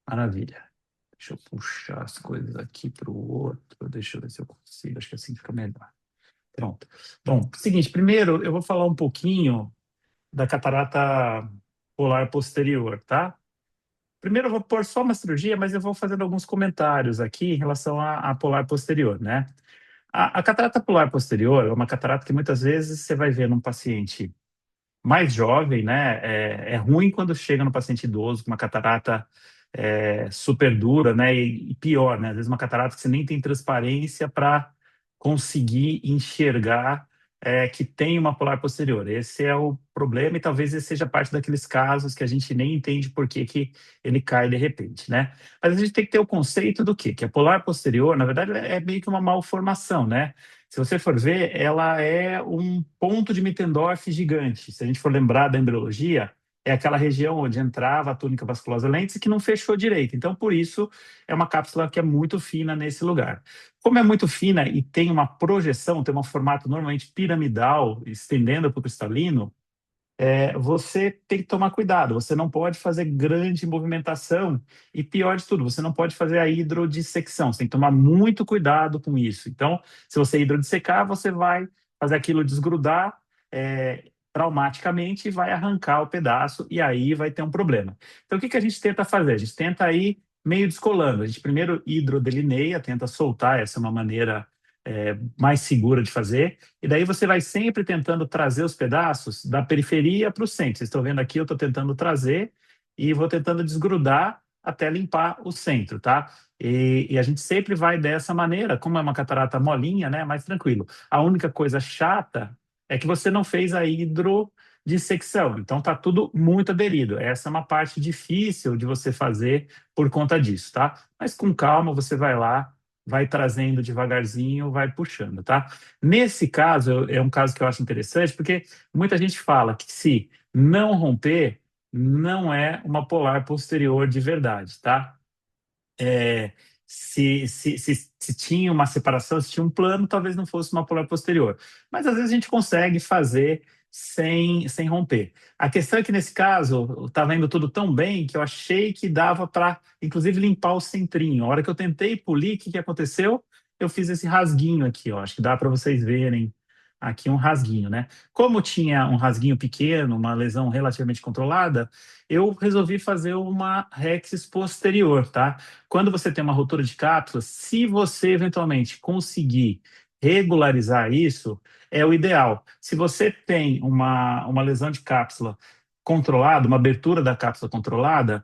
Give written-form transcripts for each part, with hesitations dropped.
Maravilha. Deixa eu puxar as coisas aqui para o outro. Deixa eu ver se eu consigo. Acho que assim fica melhor. Pronto. Bom, seguinte, primeiro eu vou falar um pouquinho da catarata polar posterior, tá? Primeiro eu vou pôr só uma cirurgia, mas eu vou fazendo alguns comentários aqui em relação à polar posterior, né? A catarata polar posterior é uma catarata que muitas vezes você vai ver num paciente mais jovem, né? É ruim quando chega no paciente idoso com uma catarata super dura, né? E pior, né? Às vezes uma catarata que você nem tem transparência para conseguir enxergar que tem uma polar posterior. Esse é o problema e talvez esse seja parte daqueles casos que a gente nem entende por que que ele cai de repente, né? Mas a gente tem que ter o conceito do quê? Que a polar posterior, na verdade, é meio que uma malformação, né? Se você for ver, ela é um ponto de Mittendorf gigante. Se a gente for lembrar da embriologia, é aquela região onde entrava a túnica vasculosa lentes e que não fechou direito. Então, por isso, é uma cápsula que é muito fina nesse lugar. Como é muito fina e tem uma projeção, tem um formato normalmente piramidal, estendendo para o cristalino, você tem que tomar cuidado, você não pode fazer grande movimentação e, pior de tudo, você não pode fazer a hidrodissecção, você tem que tomar muito cuidado com isso. Então, se você hidrodissecar, você vai fazer aquilo desgrudar traumaticamente e vai arrancar o pedaço e aí vai ter um problema. Então, o que que a gente tenta fazer? A gente tenta ir meio descolando. A gente primeiro hidrodelineia, tenta soltar, essa é uma maneira mais segura de fazer, e daí você vai sempre tentando trazer os pedaços da periferia para o centro. Vocês estão vendo aqui, eu estou tentando trazer e vou tentando desgrudar até limpar o centro, tá? E a gente sempre vai dessa maneira, como é uma catarata molinha, né? Mais tranquilo. A única coisa chata é que você não fez a hidrodissecção, então tá tudo muito aderido. Essa é uma parte difícil de você fazer por conta disso, tá? Mas com calma você vai lá, vai trazendo devagarzinho, vai puxando, tá? Nesse caso, é um caso que eu acho interessante, porque muita gente fala que se não romper, não é uma polar posterior de verdade, tá? É, se tinha uma separação, se tinha um plano, talvez não fosse uma polar posterior. Mas às vezes a gente consegue fazer sem romper. A questão é que nesse caso, estava indo tudo tão bem que eu achei que dava para, inclusive, limpar o centrinho. A hora que eu tentei polir, o que que aconteceu? Eu fiz esse rasguinho aqui, ó. Acho que dá para vocês verem aqui um rasguinho, né? Como tinha um rasguinho pequeno, uma lesão relativamente controlada, eu resolvi fazer uma rexis posterior, tá? Quando você tem uma ruptura de cápsula, se você eventualmente conseguir regularizar isso, é o ideal. Se você tem uma lesão de cápsula controlada, uma abertura da cápsula controlada,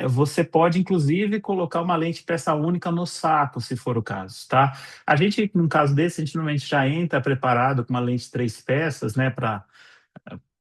você pode, inclusive, colocar uma lente peça única no saco, se for o caso, tá? A gente, num caso desse, a gente normalmente já entra preparado com uma lente 3 peças, né, para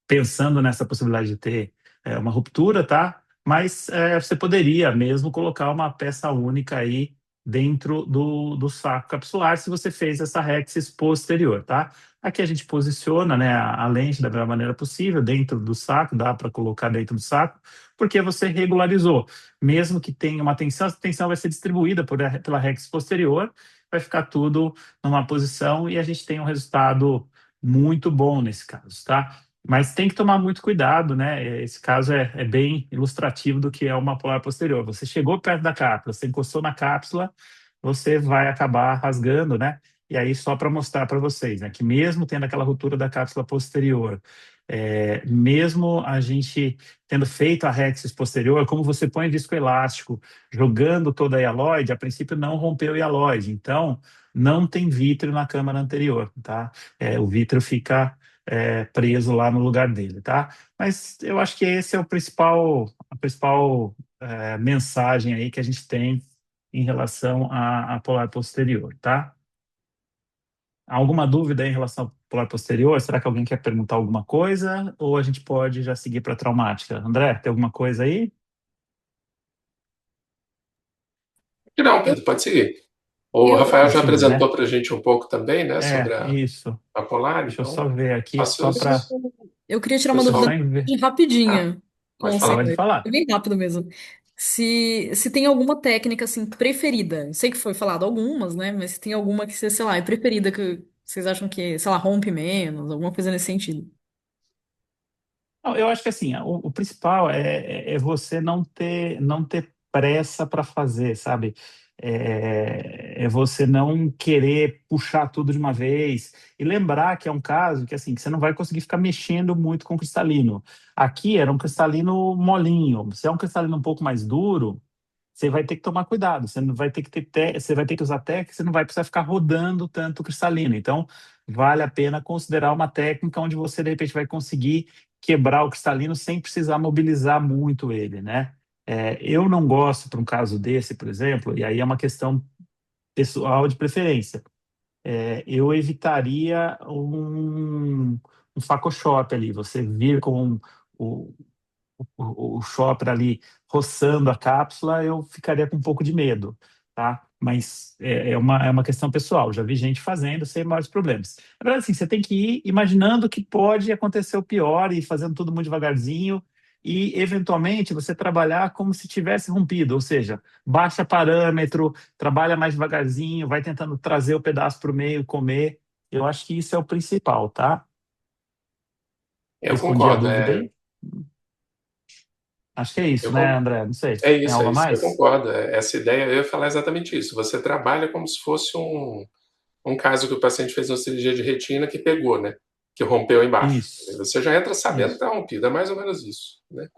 pensando nessa possibilidade de ter uma ruptura, tá? Mas você poderia mesmo colocar uma peça única aí dentro do saco capsular se você fez essa rexis posterior, tá? Aqui a gente posiciona, né, a lente da melhor maneira possível dentro do saco, dá para colocar dentro do saco, porque você regularizou. Mesmo que tenha uma tensão, essa tensão vai ser distribuída pela rexis posterior, vai ficar tudo numa posição e a gente tem um resultado muito bom nesse caso, tá? Mas tem que tomar muito cuidado, né? Esse caso é bem ilustrativo do que é uma polar posterior. Você chegou perto da cápsula, você encostou na cápsula, você vai acabar rasgando, né? E aí, só para mostrar para vocês, né, que mesmo tendo aquela ruptura da cápsula posterior, mesmo a gente tendo feito a rexis posterior, como você põe viscoelástico, jogando toda a hialoide, a princípio não rompeu o hialoide, então não tem vítreo na câmara anterior, tá? O vítreo fica preso lá no lugar dele, tá? Mas eu acho que esse é a principal mensagem aí que a gente tem em relação à polar posterior, tá? Alguma dúvida em relação à polar posterior? Será que alguém quer perguntar alguma coisa? Ou a gente pode já seguir para a traumática? André, tem alguma coisa aí? Que não, Eu, Pedro, pode seguir. O eu, Rafael já Ótimo, apresentou né? para a gente um pouco também, né, sobre Isso. a Polar, Deixa eu então só ver aqui, faço só isso. para eu queria tirar Foi uma deixa eu dúvida só ver. bem Ah, rapidinha com pode o falar. Pode senhor. É falar. bem rápido mesmo. Se tem alguma técnica assim preferida, eu sei que foi falado algumas, né? Mas se tem alguma que, sei lá, é preferida que vocês acham que, sei lá, rompe menos, alguma coisa nesse sentido. Não, eu acho que assim, o principal é você não ter pressa para fazer, sabe? É você não querer puxar tudo de uma vez e lembrar que é um caso que assim que você não vai conseguir ficar mexendo muito com o cristalino. Aqui era um cristalino molinho. Se é um cristalino um pouco mais duro, você vai ter que tomar cuidado. Você não vai ter que você vai ter que usar técnica, você não vai precisar ficar rodando tanto o cristalino. Então, vale a pena considerar uma técnica onde você de repente vai conseguir quebrar o cristalino sem precisar mobilizar muito ele, né? Eu não gosto para um caso desse, por exemplo, e aí é uma questão pessoal de preferência. Eu evitaria um Photoshop ali, você vir com o, o shopper ali roçando a cápsula, eu ficaria com um pouco de medo, tá? Mas é uma questão pessoal. Já vi gente fazendo sem maiores problemas. Na verdade, assim, você tem que ir imaginando que pode acontecer o pior e fazendo tudo muito devagarzinho e, eventualmente, você trabalhar como se tivesse rompido, ou seja, baixa parâmetro, trabalha mais devagarzinho, vai tentando trazer o pedaço para o meio, comer. Eu acho que isso é o principal, tá? Eu Respondi a concordo. dúvida aí? Acho que é Eu, isso, né, con- André? Não sei. Tem é algo a isso, eu mais? concordo. Essa ideia, eu ia falar exatamente isso. Você trabalha como se fosse um caso que o paciente fez uma cirurgia de retina que pegou, né? Que rompeu embaixo. Isso, Você já entra sabendo que isso, está rompido, é mais ou menos isso, né?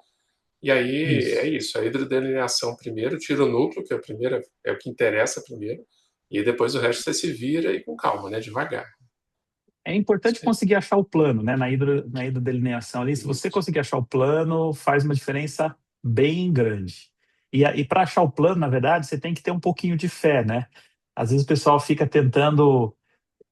E aí é isso. isso, a hidrodelineação primeiro, tira o núcleo, que é a primeira, é o que interessa primeiro, e aí depois o resto você se vira e com calma, né? Devagar. É importante conseguir achar o plano, né, na hidrodelineação ali. Se você Isso. conseguir achar o plano, faz uma diferença bem grande. E para achar o plano, na verdade, você tem que ter um pouquinho de fé, né? Às vezes o pessoal fica tentando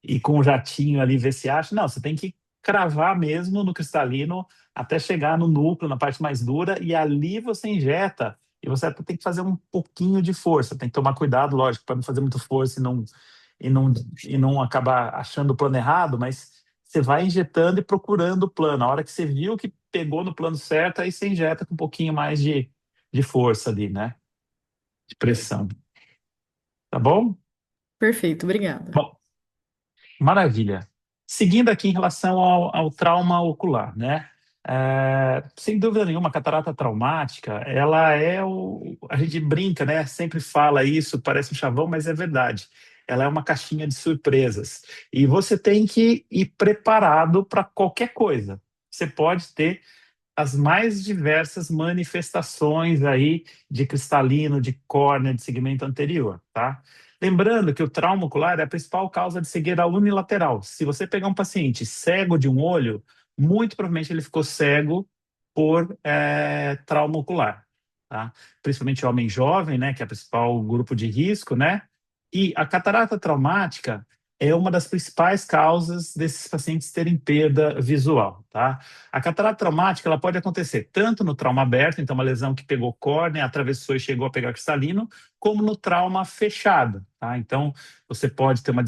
ir com o jatinho ali ver se acha. Não, você tem que cravar mesmo no cristalino até chegar no núcleo, na parte mais dura, e ali você injeta. E você tem que fazer um pouquinho de força. Tem que tomar cuidado, lógico, para não fazer muito força e não acabar achando o plano errado, mas você vai injetando e procurando o plano. A hora que você viu que pegou no plano certo, aí você injeta com um pouquinho mais de força ali, né? De pressão. Tá bom? Perfeito, obrigada. Bom, maravilha. Seguindo aqui em relação ao trauma ocular, né? Sem dúvida nenhuma, a catarata traumática, ela é a gente brinca, né? Sempre fala isso, parece um chavão, mas é verdade. Ela é uma caixinha de surpresas. E você tem que ir preparado para qualquer coisa. Você pode ter as mais diversas manifestações aí de cristalino, de córnea, de segmento anterior, tá? Lembrando que o trauma ocular é a principal causa de cegueira unilateral. Se você pegar um paciente cego de um olho, muito provavelmente ele ficou cego por trauma ocular, tá? Principalmente homem jovem, né, que é o principal grupo de risco, né? E a catarata traumática é uma das principais causas desses pacientes terem perda visual, tá? A catarata traumática ela pode acontecer tanto no trauma aberto, então uma lesão que pegou córnea, atravessou e chegou a pegar cristalino, como no trauma fechado, tá? Então você pode ter um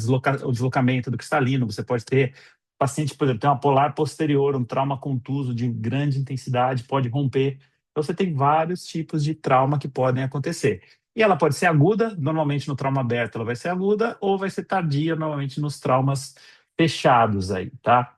deslocamento do cristalino, você pode ter paciente, por exemplo, tem uma polar posterior, um trauma contuso de grande intensidade, pode romper. Então você tem vários tipos de trauma que podem acontecer. E ela pode ser aguda, normalmente no trauma aberto ela vai ser aguda, ou vai ser tardia, normalmente nos traumas fechados aí, tá?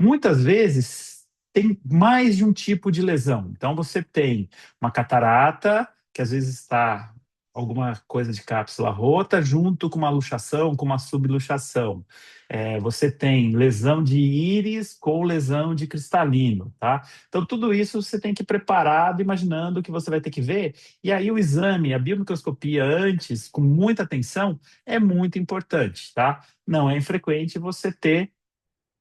Muitas vezes tem mais de um tipo de lesão. Então você tem uma catarata, que às vezes está alguma coisa de cápsula rota, junto com uma luxação, com uma subluxação. Você tem lesão de íris com lesão de cristalino, tá? Então tudo isso você tem que ir preparado, imaginando que você vai ter que ver. E aí o exame, a biomicroscopia antes, com muita atenção, é muito importante, tá? Não é infrequente você ter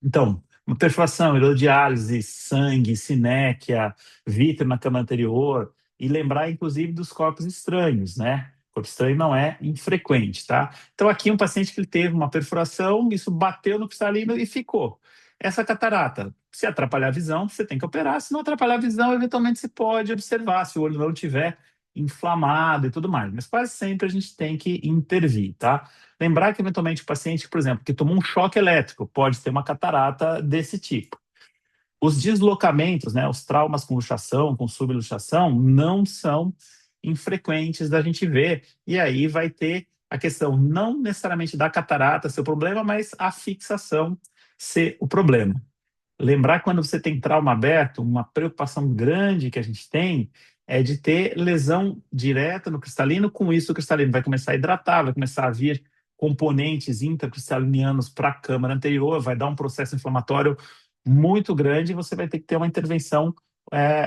então, uma perfuração, hemodiálise, sangue, sinéquia, vítreo na cama anterior, e lembrar, inclusive, dos corpos estranhos, né? Corpo estranho não é infrequente, tá? Então, aqui um paciente que teve uma perfuração, isso bateu no cristalino e ficou. Essa catarata, se atrapalhar a visão, você tem que operar. Se não atrapalhar a visão, eventualmente você pode observar, se o olho não tiver inflamado e tudo mais. Mas quase sempre a gente tem que intervir, tá? Lembrar que, eventualmente, o paciente, por exemplo, que tomou um choque elétrico, pode ter uma catarata desse tipo. Os deslocamentos, né, os traumas com luxação, com subluxação, não são infrequentes da gente ver. E aí vai ter a questão não necessariamente da catarata ser o problema, mas a fixação ser o problema. Lembrar quando você tem trauma aberto, uma preocupação grande que a gente tem é de ter lesão direta no cristalino. Com isso, o cristalino vai começar a hidratar, vai começar a vir componentes intracristalinianos para a câmara anterior, vai dar um processo inflamatório muito grande e você vai ter que ter uma intervenção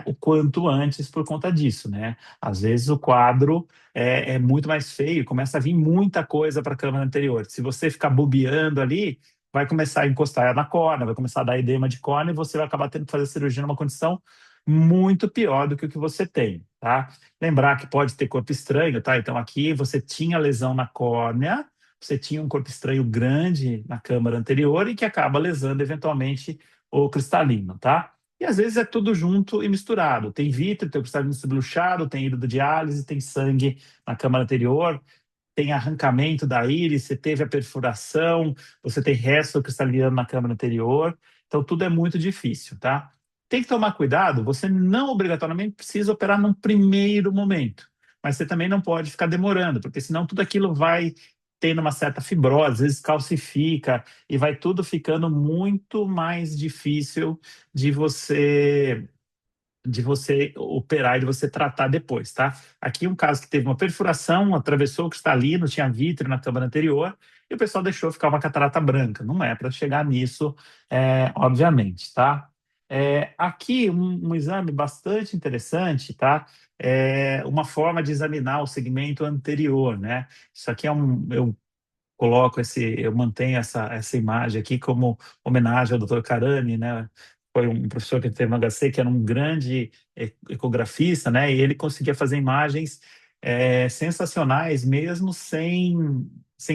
o quanto antes por conta disso, né? Às vezes o quadro é muito mais feio, começa a vir muita coisa para a câmara anterior. Se você ficar bobeando ali, vai começar a encostar na córnea, vai começar a dar edema de córnea e você vai acabar tendo que fazer a cirurgia numa condição muito pior do que o que você tem, tá? Lembrar que pode ter corpo estranho, tá? Então aqui você tinha lesão na córnea, você tinha um corpo estranho grande na câmara anterior e que acaba lesando eventualmente o cristalino, tá? E às vezes é tudo junto e misturado. Tem vítreo, tem o cristalino subluxado, tem hidrodiálise, tem sangue na câmara anterior, tem arrancamento da íris, você teve a perfuração, você tem resto cristalino na câmara anterior. Então tudo é muito difícil, tá? Tem que tomar cuidado, você não obrigatoriamente precisa operar num primeiro momento, mas você também não pode ficar demorando, porque senão tudo aquilo vai tendo uma certa fibrose, às vezes calcifica e vai tudo ficando muito mais difícil de você operar e de você tratar depois, tá? Aqui um caso que teve uma perfuração, atravessou o cristalino, tinha vítreo na câmara anterior e o pessoal deixou ficar uma catarata branca. Não é para chegar nisso, obviamente, tá? Aqui um exame bastante interessante, tá? Uma forma de examinar o segmento anterior, né? Isso aqui eu eu mantenho essa imagem aqui como homenagem ao Dr. Carani, né? Foi um professor que teve no HC, que era um grande ecografista, né? E ele conseguia fazer imagens sensacionais, mesmo sem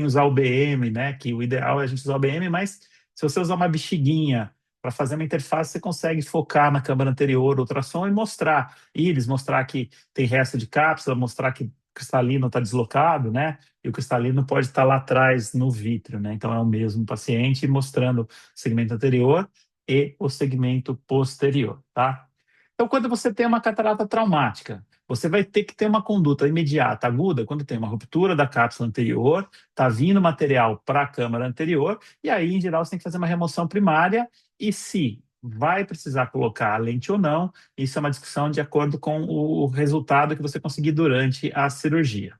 usar o BM, né? Que o ideal é a gente usar o BM, mas se você usar uma bexiguinha para fazer uma interface, você consegue focar na câmara anterior, ultrassom, e mostrar íris, mostrar que tem resto de cápsula, mostrar que o cristalino está deslocado, né? E o cristalino pode estar lá atrás no vítreo, né? Então é o mesmo paciente mostrando o segmento anterior e o segmento posterior, tá? Então, quando você tem uma catarata traumática, você vai ter que ter uma conduta imediata, aguda, quando tem uma ruptura da cápsula anterior, está vindo material para a câmara anterior, e aí, em geral, você tem que fazer uma remoção primária, e se vai precisar colocar a lente ou não, isso é uma discussão de acordo com o resultado que você conseguir durante a cirurgia.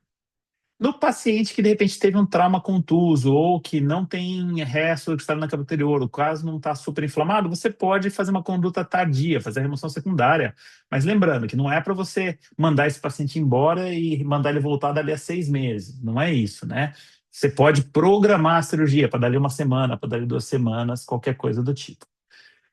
No paciente que de repente teve um trauma contuso ou que não tem resto do cristalino na câmara anterior, o caso não está super inflamado, você pode fazer uma conduta tardia, fazer a remoção secundária. Mas lembrando que não é para você mandar esse paciente embora e mandar ele voltar dali a 6 meses. Não é isso, né? Você pode programar a cirurgia para dali uma semana, para dali 2 semanas, qualquer coisa do tipo.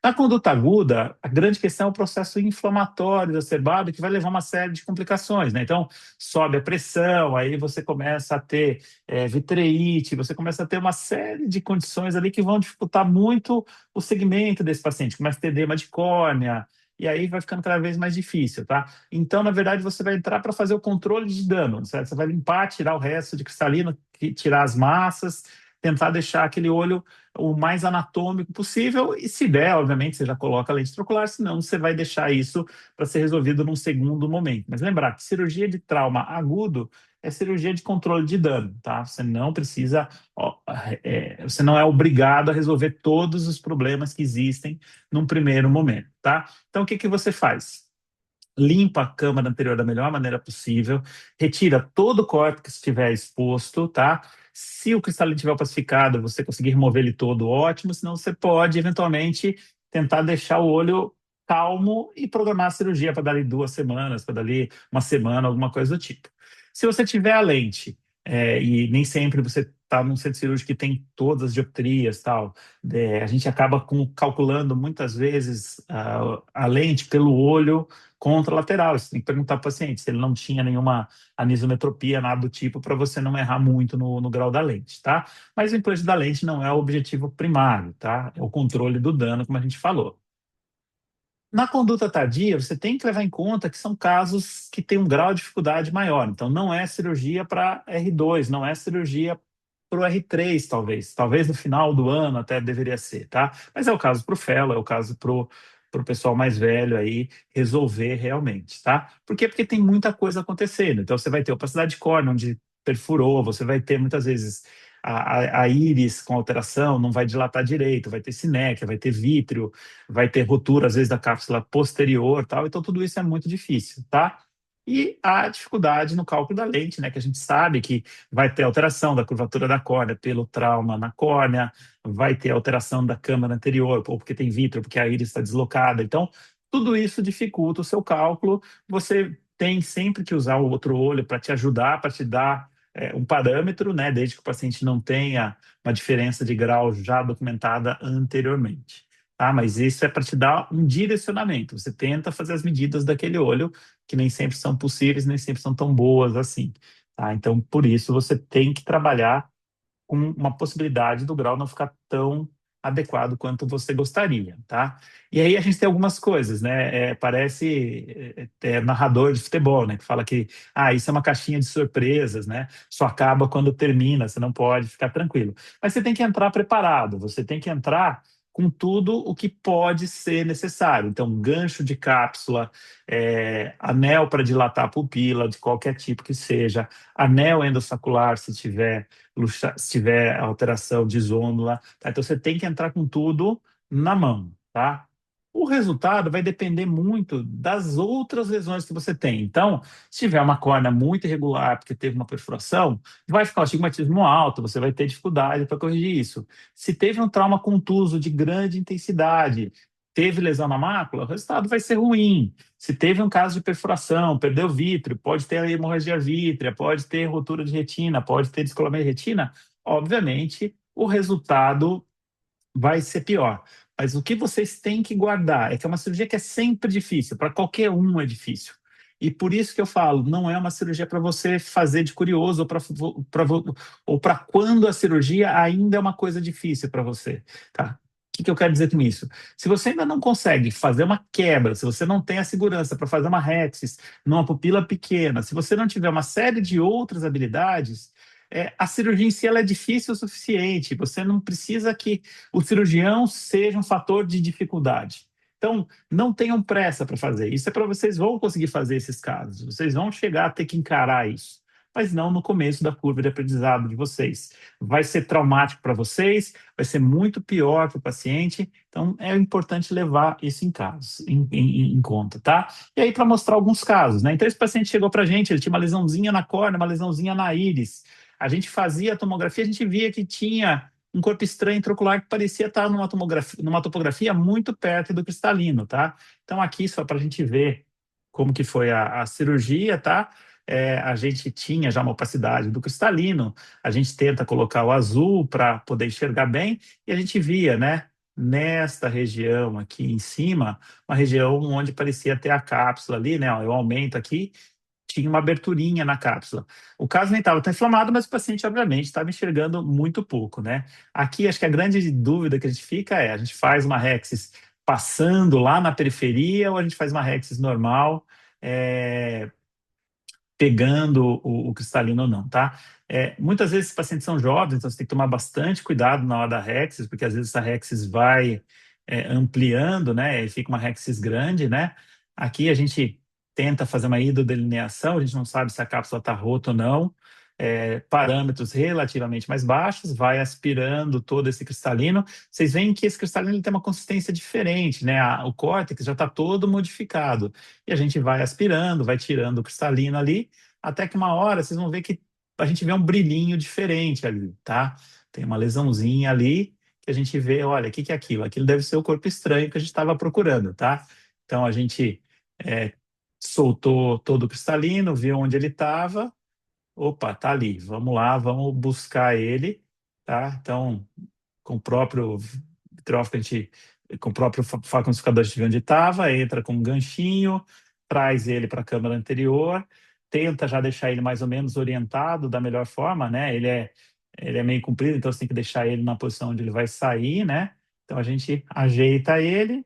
Na conduta aguda, a grande questão é o processo inflamatório exacerbado, que vai levar a uma série de complicações, né? Então, sobe a pressão, aí você começa a ter vitreite, você começa a ter uma série de condições ali que vão dificultar muito o segmento desse paciente. Começa a ter edema de córnea, e aí vai ficando cada vez mais difícil, tá? Então, na verdade, você vai entrar para fazer o controle de dano, certo? Você vai limpar, tirar o resto de cristalino, tirar as massas, tentar deixar aquele olho o mais anatômico possível, e se der, obviamente, você já coloca a lente intraocular, senão você vai deixar isso para ser resolvido num segundo momento. Mas lembrar que cirurgia de trauma agudo é cirurgia de controle de dano, tá? Você não precisa, você não é obrigado a resolver todos os problemas que existem num primeiro momento, tá? Então, o que que você faz? Limpa a câmara anterior da melhor maneira possível, retira todo o corte que estiver exposto, tá? Se o cristalino estiver opacificado, você conseguir remover ele todo, ótimo, senão você pode, eventualmente, tentar deixar o olho calmo e programar a cirurgia para dali 2 semanas, para dali uma semana, alguma coisa do tipo. Se você tiver a lente, e nem sempre você está num centro cirúrgico que tem todas as dioptrias, tal, a gente acaba calculando muitas vezes a lente pelo olho contralateral. Você tem que perguntar para o paciente se ele não tinha nenhuma anisometropia, nada do tipo, para você não errar muito no grau da lente, tá? Mas o implante da lente não é o objetivo primário, tá? É o controle do dano, como a gente falou. Na conduta tardia, você tem que levar em conta que são casos que têm um grau de dificuldade maior. Então, não é cirurgia para R2, não é cirurgia para o R3, talvez. Talvez no final do ano até deveria ser, tá? Mas é o caso para o fellow, é o caso para o pessoal mais velho aí resolver realmente, tá? Por quê? Porque tem muita coisa acontecendo. Então, você vai ter opacidade de córnea, onde perfurou, você vai ter muitas vezes a íris com alteração, não vai dilatar direito, vai ter sinéquia, vai ter vítreo, vai ter rotura, às vezes, da cápsula posterior, tal. Então, tudo isso é muito difícil, tá? e a dificuldade no cálculo da lente, né, que a gente sabe que vai ter alteração da curvatura da córnea pelo trauma na córnea, vai ter alteração da câmara anterior, ou porque tem vítreo, porque a íris está deslocada. Então, tudo isso dificulta o seu cálculo. Você tem sempre que usar o outro olho para te ajudar, para te dar um parâmetro, né, desde que o paciente não tenha uma diferença de grau já documentada anteriormente. Tá? Mas isso é para te dar um direcionamento. Você tenta fazer as medidas daquele olho, que nem sempre são possíveis, nem sempre são tão boas assim. Tá? Então, por isso, você tem que trabalhar com uma possibilidade do grau não ficar tão adequado quanto você gostaria, tá? E aí a gente tem algumas coisas, né? Parece narrador de futebol, né? Que fala que, isso é uma caixinha de surpresas, né? Só acaba quando termina, você não pode ficar tranquilo. Mas você tem que entrar preparado, você tem que entrar com tudo o que pode ser necessário. Então, gancho de cápsula, anel para dilatar a pupila, de qualquer tipo que seja, anel endossacular, se tiver alteração de zônula, tá? Então você tem que entrar com tudo na mão, tá? O resultado vai depender muito das outras lesões que você tem. Então, se tiver uma córnea muito irregular, porque teve uma perfuração, vai ficar o astigmatismo alto, você vai ter dificuldade para corrigir isso. Se teve um trauma contuso de grande intensidade, teve lesão na mácula, o resultado vai ser ruim. Se teve um caso de perfuração, perdeu vítreo, pode ter hemorragia vítrea, pode ter rotura de retina, pode ter descolamento de retina, obviamente o resultado vai ser pior. Mas o que vocês têm que guardar é que é uma cirurgia que é sempre difícil, para qualquer um é difícil. E por isso que eu falo, não é uma cirurgia para você fazer de curioso ou para quando a cirurgia ainda é uma coisa difícil para você, tá? O que eu quero dizer com isso? Se você ainda não consegue fazer uma quebra, se você não tem a segurança para fazer uma rexis numa pupila pequena, se você não tiver uma série de outras habilidades, a cirurgia em si ela é difícil o suficiente. Você não precisa que o cirurgião seja um fator de dificuldade. Então, não tenham pressa para fazer. Isso é para vocês vão conseguir fazer esses casos. Vocês vão chegar a ter que encarar isso, mas não no começo da curva de aprendizado de vocês. Vai ser traumático para vocês, vai ser muito pior para o paciente. Então, é importante levar isso em conta, tá? E aí, para mostrar alguns casos, né? Então, esse paciente chegou para a gente, ele tinha uma lesãozinha na córnea, uma lesãozinha na íris. A gente fazia a tomografia, a gente via que tinha um corpo estranho intraocular que parecia estar numa topografia muito perto do cristalino, tá? Então aqui só para a gente ver como que foi a cirurgia, tá? A gente tinha já uma opacidade do cristalino, a gente tenta colocar o azul para poder enxergar bem, e a gente via, né? Nesta região aqui em cima, uma região onde parecia ter a cápsula ali, né? Eu aumento aqui, tinha uma aberturinha na cápsula. O caso nem estava tão inflamado, mas o paciente, obviamente, estava enxergando muito pouco, né? Aqui, acho que a grande dúvida que a gente fica a gente faz uma rexis passando lá na periferia ou a gente faz uma rexis normal, pegando o cristalino ou não, tá? Muitas vezes esses pacientes são jovens, então você tem que tomar bastante cuidado na hora da rexis, porque às vezes essa rexis vai ampliando, né? E fica uma rexis grande, né? Aqui a gente tenta fazer uma hidrodelineação, a gente não sabe se a cápsula está rota ou não, parâmetros relativamente mais baixos, vai aspirando todo esse cristalino. Vocês veem que esse cristalino ele tem uma consistência diferente, né? O córtex já está todo modificado. E a gente vai aspirando, vai tirando o cristalino ali, até que uma hora vocês vão ver que a gente vê um brilhinho diferente ali, tá? Tem uma lesãozinha ali que a gente vê, olha, o que é aquilo? Aquilo deve ser o corpo estranho que a gente estava procurando, tá? Então a gente soltou todo o cristalino, viu onde ele estava. Opa, tá ali, vamos lá, vamos buscar ele, tá? Então, com o próprio vitrófico, com o próprio faconificador, a gente vê onde estava, entra com um ganchinho, traz ele para a câmara anterior, tenta já deixar ele mais ou menos orientado da melhor forma, né? Ele é meio comprido, então você tem que deixar ele na posição onde ele vai sair, né? Então a gente ajeita ele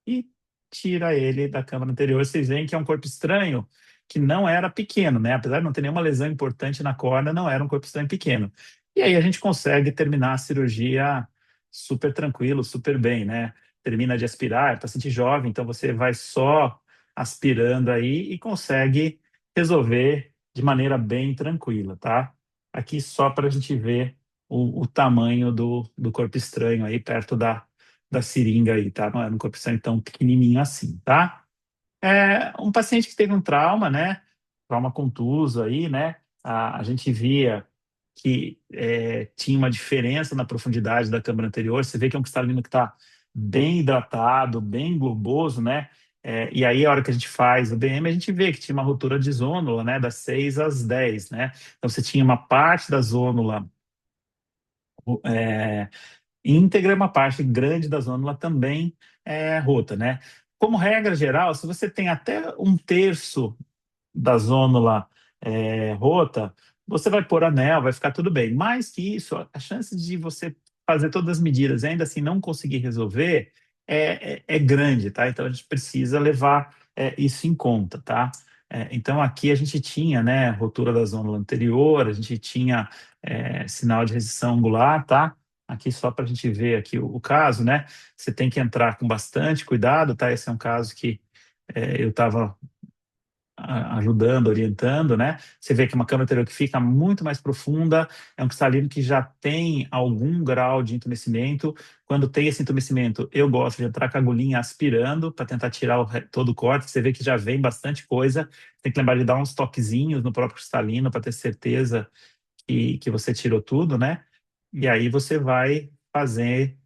e tira ele da câmara anterior. Vocês veem que é um corpo estranho que não era pequeno, né? Apesar de não ter nenhuma lesão importante na córnea, não era um corpo estranho pequeno. E aí a gente consegue terminar a cirurgia super tranquilo, super bem, né? Termina de aspirar, é paciente jovem, então você vai só aspirando aí e consegue resolver de maneira bem tranquila, tá? Aqui só para a gente ver o tamanho do corpo estranho aí perto da seringa aí, tá? Não era um corpo estranho tão pequenininho assim, tá? Um paciente que teve um trauma, né? trauma contuso aí, né? A gente via que tinha uma diferença na profundidade da câmara anterior. Você vê que é um cristalino que está bem hidratado, bem globoso, né? E aí, a hora que a gente faz o BM, a gente vê que tinha uma ruptura de zônula, né? Das 6 às 10, né? Então, você tinha uma parte da zônula é, íntegra, uma parte grande da zônula também rota, né? Como regra geral, se você tem até um terço da zônula rota, você vai pôr anel, vai ficar tudo bem. Mais que isso, a chance de você fazer todas as medidas e ainda assim não conseguir resolver é grande, tá? Então a gente precisa levar isso em conta, tá? Então aqui a gente tinha, né, rotura da zônula anterior, a gente tinha sinal de resistão angular, tá? Aqui só para a gente ver aqui o caso, né? Você tem que entrar com bastante cuidado, tá? Esse é um caso que eu estava ajudando, orientando, né? Você vê que é uma câmara anterior que fica muito mais profunda, é um cristalino que já tem algum grau de entumecimento. Quando tem esse entumecimento, eu gosto de entrar com a agulhinha aspirando para tentar tirar todo o corte. Você vê que já vem bastante coisa. Tem que lembrar de dar uns toquezinhos no próprio cristalino para ter certeza que você tirou tudo, né? E aí você vai fazer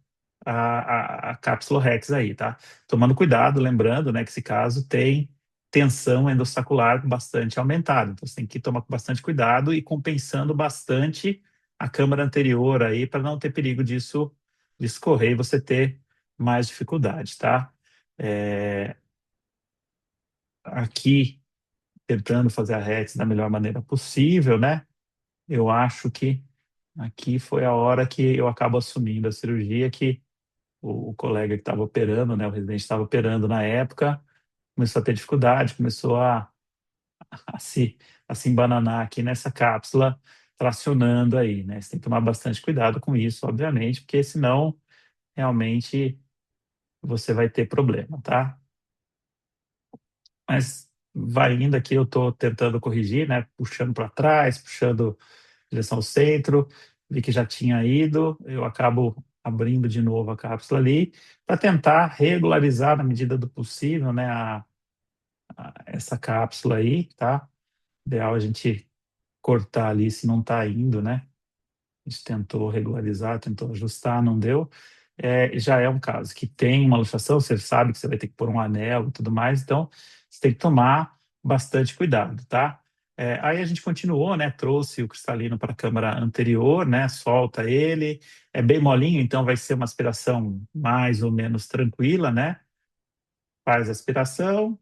a cápsula Rex aí, tá? Tomando cuidado, lembrando, né, que esse caso tem tensão endossacular bastante aumentada. Então você tem que tomar com bastante cuidado e compensando bastante a câmara anterior aí para não ter perigo disso escorrer e você ter mais dificuldade, tá? É, aqui, tentando fazer a Rex da melhor maneira possível, né? Eu acho que aqui foi a hora que eu acabo assumindo a cirurgia, que o colega que estava operando, né, o residente estava operando na época, começou a ter dificuldade, começou a se, a se embananar aqui nessa cápsula, tracionando aí, né? Você tem que tomar bastante cuidado com isso, obviamente, porque senão realmente você vai ter problema, tá? Mas vai indo aqui, eu estou tentando corrigir, né? Puxando para trás, puxando em direção ao centro, vi que já tinha ido, eu acabo abrindo de novo a cápsula ali para tentar regularizar na medida do possível, né? Essa cápsula aí, tá? Ideal a gente cortar ali se não está indo, né? A gente tentou regularizar, tentou ajustar, não deu. Já é um caso que tem uma luxação, você sabe que você vai ter que pôr um anel e tudo mais, então você tem que tomar bastante cuidado, tá? Aí a gente continuou, né? Trouxe o cristalino para a câmara anterior, né? Solta ele, é bem molinho, então vai ser uma aspiração mais ou menos tranquila, né? Faz a aspiração.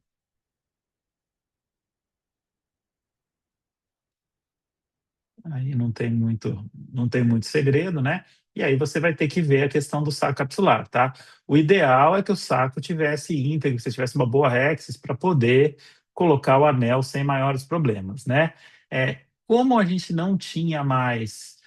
Aí não tem muito segredo, né? E aí você vai ter que ver a questão do saco capsular, tá? O ideal é que o saco tivesse íntegro, que você tivesse uma boa Rexis para poder colocar o anel sem maiores problemas, né? Como a gente não tinha mais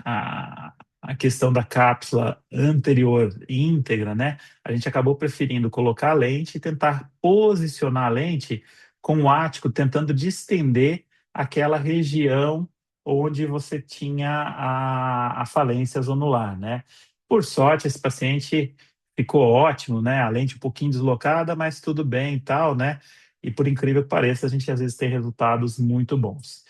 a questão da cápsula anterior íntegra, né? A gente acabou preferindo colocar a lente e tentar posicionar a lente com o ático, tentando distender aquela região onde você tinha a falência zonular, né? Por sorte, esse paciente ficou ótimo, né? A lente um pouquinho deslocada, mas tudo bem e tal, né? E por incrível que pareça, a gente às vezes tem resultados muito bons.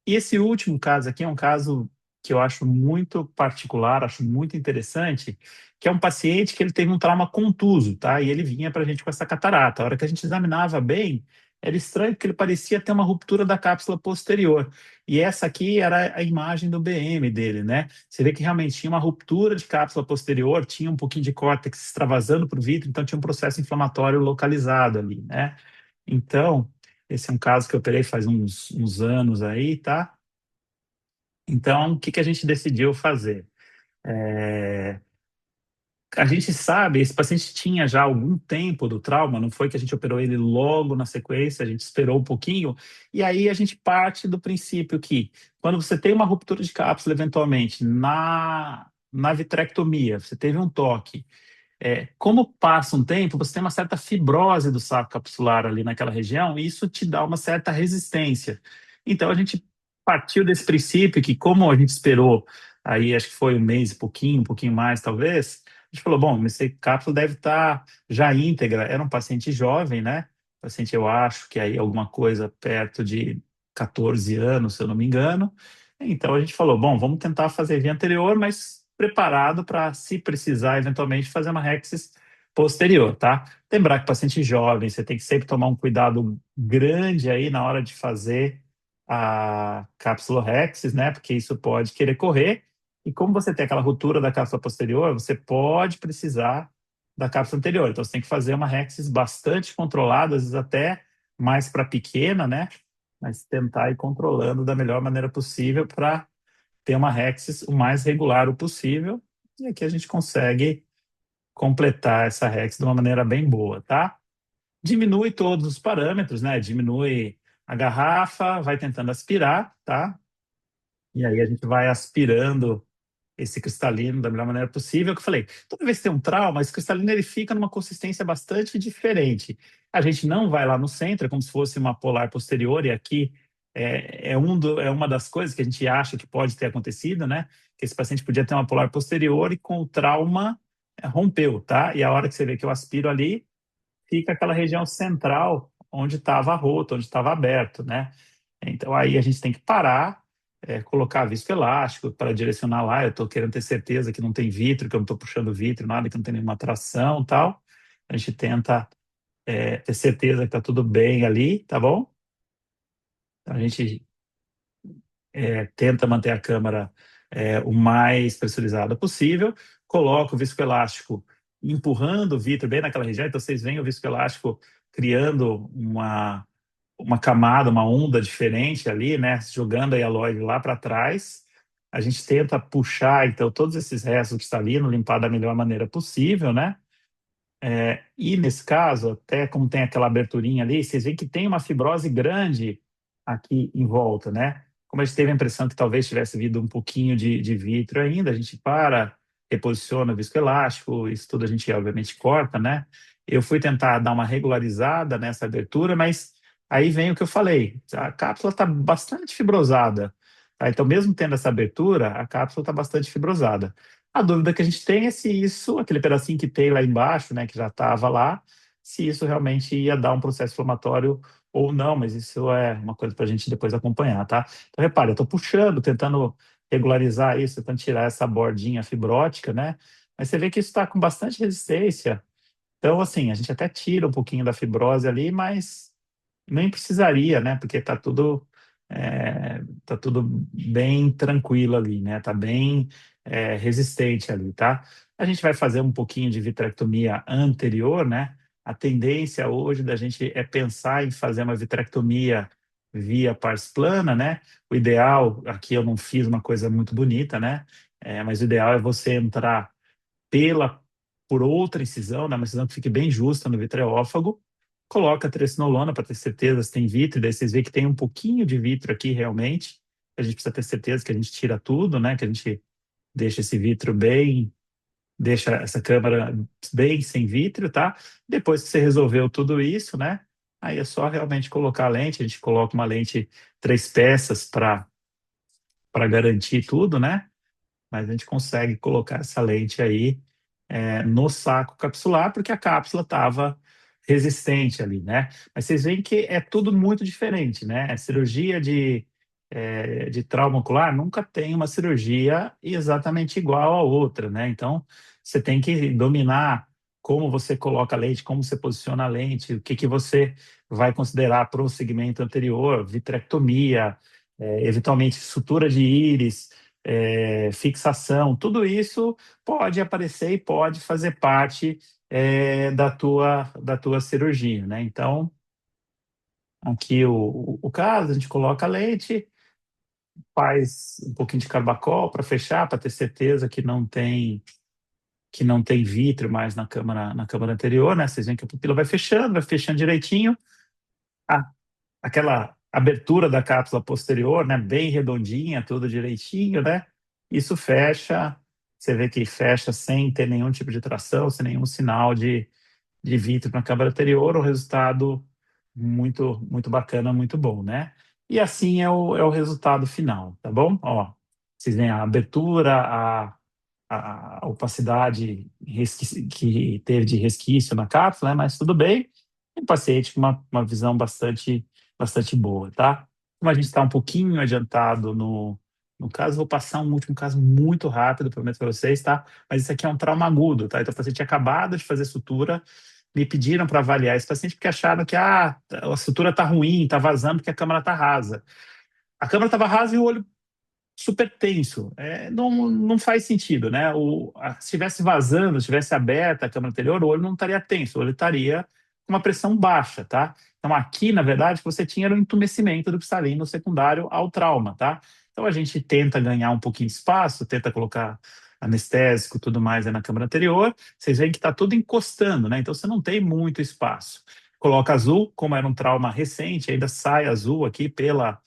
E esse último caso aqui é um caso que eu acho muito particular, acho muito interessante, que é um paciente que ele teve um trauma contuso, tá? E ele vinha para a gente com essa catarata. A hora que a gente examinava bem, era estranho porque ele parecia ter uma ruptura da cápsula posterior. E essa aqui era a imagem do BM dele, né? Você vê que realmente tinha uma ruptura de cápsula posterior, tinha um pouquinho de córtex extravasando para o vítreo, então tinha um processo inflamatório localizado ali, né? Então, esse é um caso que eu operei faz uns anos aí, tá? Então, o que que a gente decidiu fazer? É, a gente sabe, esse paciente tinha já algum tempo do trauma, não foi que a gente operou ele logo na sequência, a gente esperou um pouquinho, e aí a gente parte do princípio que quando você tem uma ruptura de cápsula, eventualmente, na vitrectomia, você teve um toque, como passa um tempo, você tem uma certa fibrose do saco capsular ali naquela região, e isso te dá uma certa resistência. Então, a gente partiu desse princípio que, como a gente esperou, aí acho que foi um mês e pouquinho, um pouquinho mais talvez, a gente falou, bom, essa cápsula deve estar já íntegra. Era um paciente jovem, né? paciente, eu acho que aí alguma coisa perto de 14 anos, se eu não me engano. Então a gente falou, bom, vamos tentar fazer via anterior, mas preparado para, se precisar, eventualmente fazer uma Rexis posterior, tá? Lembrar que paciente jovem, você tem que sempre tomar um cuidado grande aí na hora de fazer a cápsula Rexis, né? Porque isso pode querer correr. E como você tem aquela ruptura da cápsula posterior, você pode precisar da cápsula anterior. Então você tem que fazer uma Rexis bastante controlada, às vezes até mais para pequena, né? Mas tentar ir controlando da melhor maneira possível para ter uma Rexis o mais regular o possível. E aqui a gente consegue completar essa Rexis de uma maneira bem boa, tá? Diminui todos os parâmetros, né? Diminui a garrafa, vai tentando aspirar, tá? E aí a gente vai aspirando esse cristalino da melhor maneira possível. Que eu falei, toda vez que tem um trauma, esse cristalino ele fica numa consistência bastante diferente. A gente não vai lá no centro, é como se fosse uma polar posterior, e aqui é uma das coisas que a gente acha que pode ter acontecido, né? Que esse paciente podia ter uma polar posterior e com o trauma rompeu, tá? E a hora que você vê que eu aspiro ali, fica aquela região central onde estava roto, onde estava aberto, né? Então aí a gente tem que parar, colocar viscoelástico para direcionar lá. Eu estou querendo ter certeza que não tem vitro, que eu não estou puxando vitro, nada, que não tem nenhuma tração e tal. A gente tenta ter certeza que está tudo bem ali, tá bom? Então, a gente tenta manter a câmara o mais pressurizada possível, coloca o viscoelástico empurrando o vidro bem naquela região, então vocês veem o viscoelástico criando uma camada, uma onda diferente ali, né, jogando a hialóide lá para trás. A gente tenta puxar, então, todos esses restos cristalinos, limpar da melhor maneira possível, né? E nesse caso, até como tem aquela aberturinha ali, vocês veem que tem uma fibrose grande aqui em volta, né? Como a gente teve a impressão que talvez tivesse vindo um pouquinho de vitro ainda, a gente para, reposiciona o viscoelástico, isso tudo a gente obviamente corta, né? Eu fui tentar dar uma regularizada nessa abertura, mas aí vem o que eu falei, a cápsula está bastante fibrosada, tá? Então mesmo tendo essa abertura, a cápsula está bastante fibrosada. A dúvida que a gente tem é se isso, aquele pedacinho que tem lá embaixo, né, que já estava lá, se isso realmente ia dar um processo inflamatório ou não, mas isso é uma coisa para a gente depois acompanhar, tá? Então, repare, eu estou puxando, tentando regularizar isso, tentando tirar essa bordinha fibrótica, né? Mas você vê que isso está com bastante resistência. Então, assim, a gente até tira um pouquinho da fibrose ali, mas nem precisaria, né? Porque tá tudo bem tranquilo ali, né? Tá bem resistente ali, tá? A gente vai fazer um pouquinho de vitrectomia anterior, né? A tendência hoje da gente é pensar em fazer uma vitrectomia via pars plana, né? O ideal, aqui eu não fiz uma coisa muito bonita, né? Mas o ideal é você entrar por outra incisão, né? Uma incisão que fique bem justa no vitreófago, coloca a triacinolona para ter certeza se tem vitro, daí vocês veem que tem um pouquinho de vitro aqui realmente, a gente precisa ter certeza que a gente tira tudo, né? Que a gente deixa esse vitro bem, deixa essa câmara bem sem vitro, tá? Depois que você resolveu tudo isso, né? Aí é só realmente colocar a lente, a gente coloca uma lente 3 peças para garantir tudo, né? Mas a gente consegue colocar essa lente aí no saco capsular, porque a cápsula estava resistente ali, né? Mas vocês veem que é tudo muito diferente, né? A cirurgia de trauma ocular nunca tem uma cirurgia exatamente igual a outra, né? Então, você tem que dominar como você coloca a lente, como você posiciona a lente, o que que você vai considerar para o segmento anterior, vitrectomia, eventualmente sutura de íris, fixação, tudo isso pode aparecer e pode fazer parte da tua cirurgia, né? Então, aqui o caso, a gente coloca a lente, faz um pouquinho de carbacol para fechar, para ter certeza que não tem vítreo mais na câmara anterior, né? Vocês veem que a pupila vai fechando direitinho. Ah, aquela abertura da cápsula posterior, né, bem redondinha, tudo direitinho, né? Isso fecha, você vê que fecha sem ter nenhum tipo de tração, sem nenhum sinal de vítreo na câmara anterior, um resultado muito, muito bacana, muito bom, né? E assim é o resultado final, tá bom? Ó, vocês veem a abertura, a opacidade que teve de resquício na cápsula, né? Mas tudo bem. Um paciente com uma visão bastante boa, tá? Como a gente está um pouquinho adiantado no caso, vou passar um último caso muito rápido, prometo para vocês, tá? Mas isso aqui é um trauma agudo, tá? Então o paciente tinha acabado de fazer sutura, me pediram para avaliar esse paciente porque acharam que a sutura tá ruim, tá vazando porque a câmara tá rasa. A câmara estava rasa e o olho super tenso. Não faz sentido, né? Se estivesse vazando, se estivesse aberta a câmara anterior, o olho não estaria tenso, o olho estaria com uma pressão baixa, tá? Então aqui, na verdade, o que você tinha era um entumecimento do cristalino secundário ao trauma, tá? Então a gente tenta ganhar um pouquinho de espaço, tenta colocar anestésico e tudo mais aí na câmara anterior, vocês veem que está tudo encostando, né? Então você não tem muito espaço. Coloca azul, como era um trauma recente, ainda sai azul aqui pela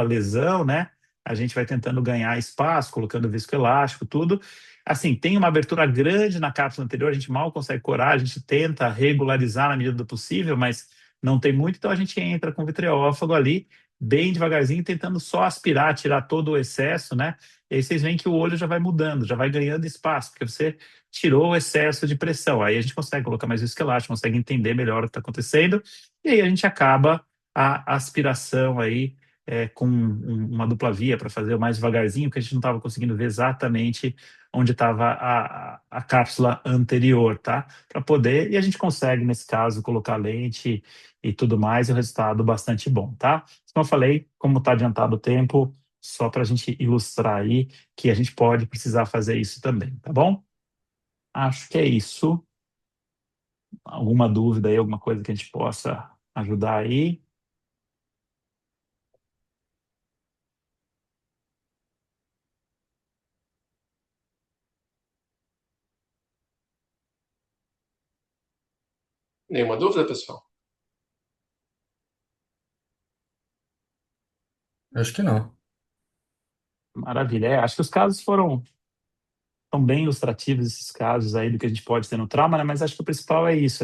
lesão, né? A gente vai tentando ganhar espaço, colocando viscoelástico, tudo. Assim, tem uma abertura grande na cápsula anterior, a gente mal consegue corar, a gente tenta regularizar na medida do possível, mas não tem muito, então a gente entra com vitreófago ali, bem devagarzinho, tentando só aspirar, tirar todo o excesso, né? E aí vocês veem que o olho já vai mudando, já vai ganhando espaço, porque você tirou o excesso de pressão. Aí a gente consegue colocar mais viscoelástico, consegue entender melhor o que está acontecendo, e aí a gente acaba a aspiração aí com uma dupla via para fazer o mais devagarzinho, porque a gente não estava conseguindo ver exatamente onde estava a cápsula anterior, tá? Para poder, e a gente consegue, nesse caso, colocar lente e tudo mais, e o resultado bastante bom, tá? Como eu falei, como está adiantado o tempo, só para a gente ilustrar aí que a gente pode precisar fazer isso também, tá bom? Acho que é isso. Alguma dúvida aí, alguma coisa que a gente possa ajudar aí? Nenhuma dúvida, pessoal? Acho que não. Maravilha. Acho que os casos são bem ilustrativos, esses casos aí do que a gente pode ter no trauma, né? Mas acho que o principal é isso,